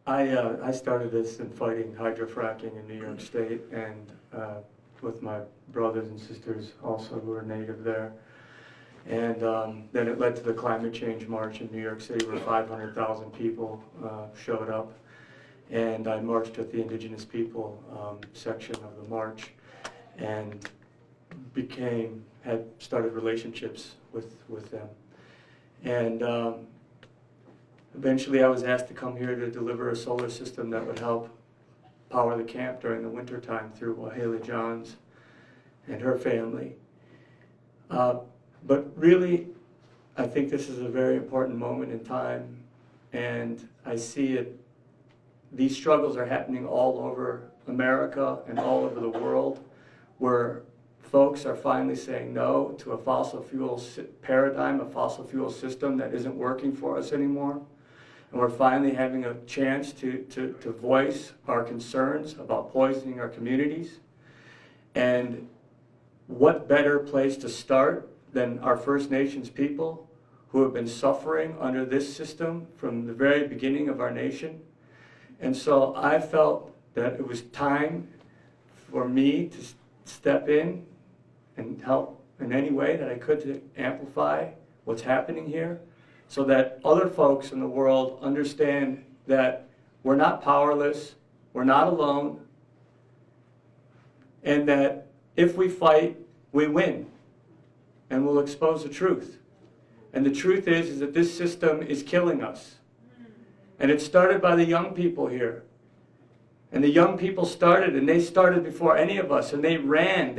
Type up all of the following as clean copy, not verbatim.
I started this in fighting hydrofracking in New York State, and with my brothers and sisters also who are native there. And then it led to the climate change march in New York City where 500,000 people showed up. And I marched with the indigenous people section of the march and had started relationships with them. And eventually I was asked to come here to deliver a solar system that would help power the camp during the winter time through Haley Johns and her family. But really, I think this is a very important moment in time, and I see it. These struggles are happening all over America and all over the world, where folks are finally saying no to a fossil fuel paradigm, a fossil fuel system that isn't working for us anymore. And we're finally having a chance to voice our concerns about poisoning our communities. And what better place to start than our First Nations people who have been suffering under this system from the very beginning of our nation. And so I felt that it was time for me to step in and help in any way that I could to amplify what's happening here, so that other folks in the world understand that we're not powerless, we're not alone, and that if we fight, we win, and we'll expose the truth. And the truth is that this system is killing us. And it started by the young people here. And the young people started, and they started before any of us, and they blisters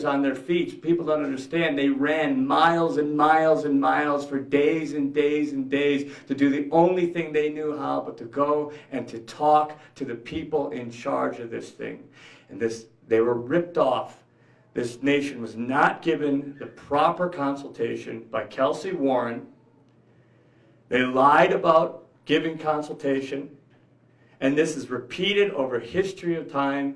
on their feet. People don't understand. They ran miles and miles and miles for days and days and days to do the only thing they knew how, but to go and to talk to the people in charge of this thing. And they were ripped off. This nation was not given the proper consultation by Kelsey Warren. They lied about giving consultation. And this is repeated over history of time,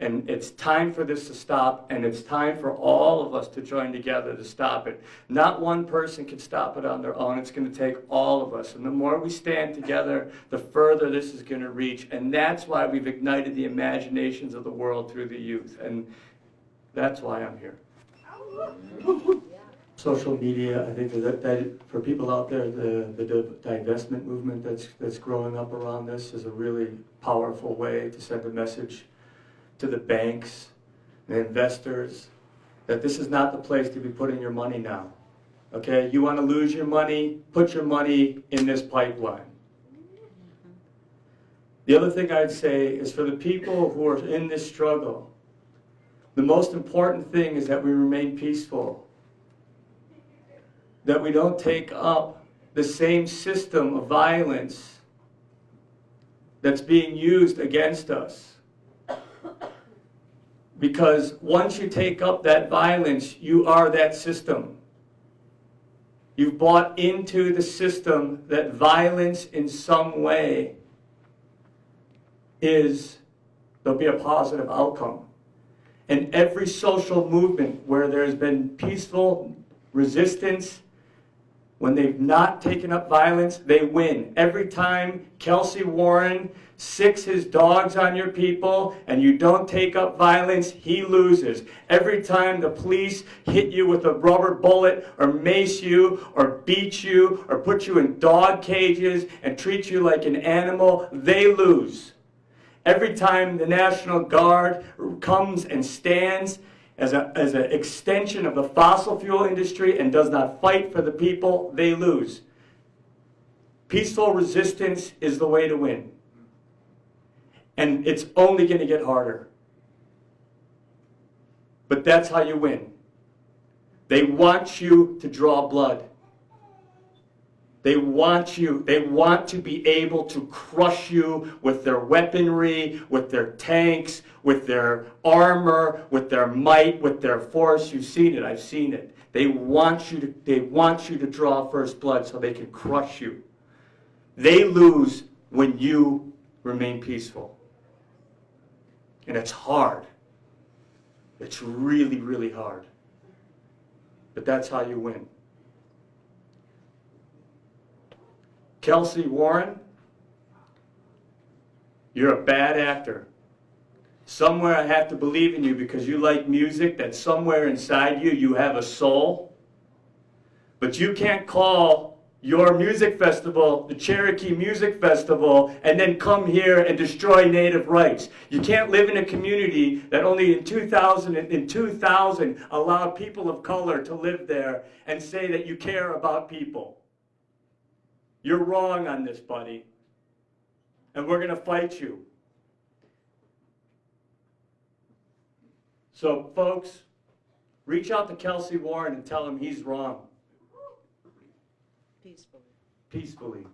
and it's time for this to stop, and it's time for all of us to join together to stop it. Not one person can stop it on their own. It's going to take all of us. And the more we stand together, the further this is going to reach. And that's why we've ignited the imaginations of the world through the youth. And that's why I'm here. Social media, I think that for people out there, the divestment movement that's growing up around this is a really powerful way to send a message to the banks and investors that this is not the place to be putting your money now. Okay, you want to lose your money, put your money in this pipeline. The other thing I'd say is for the people who are in this struggle, the most important thing is that we remain peaceful. That we don't take up the same system of violence that's being used against us. Because once you take up that violence, you are that system. You've bought into the system that violence in some way there'll be a positive outcome. And every social movement where there's been peaceful resistance, when they've not taken up violence, they win. Every time Kelsey Warren sicks his dogs on your people and you don't take up violence, he loses. Every time the police hit you with a rubber bullet or mace you or beat you or put you in dog cages and treat you like an animal, they lose. Every time the National Guard comes and stands as an extension of the fossil fuel industry and does not fight for the people, they lose. Peaceful resistance is the way to win. And it's only going to get harder. But that's how you win. They want you to draw blood. They want to be able to crush you with their weaponry, with their tanks, with their armor, with their might, with their force. You've seen it, I've seen it. They want you to draw first blood so they can crush you. They lose when you remain peaceful. And it's hard. It's really, really hard. But that's how you win. Kelsey Warren You're a bad actor. Somewhere I have to believe in you because you like music, that somewhere inside you, you have a soul. But you can't call your music festival the Cherokee Music Festival and then come here and destroy native rights. You can't live in a community that only in 2000 allowed people of color to live there and say that you care about people. You're wrong on this, buddy. And we're going to fight you. So, folks, reach out to Kelsey Warren and tell him he's wrong. Peacefully. Peacefully.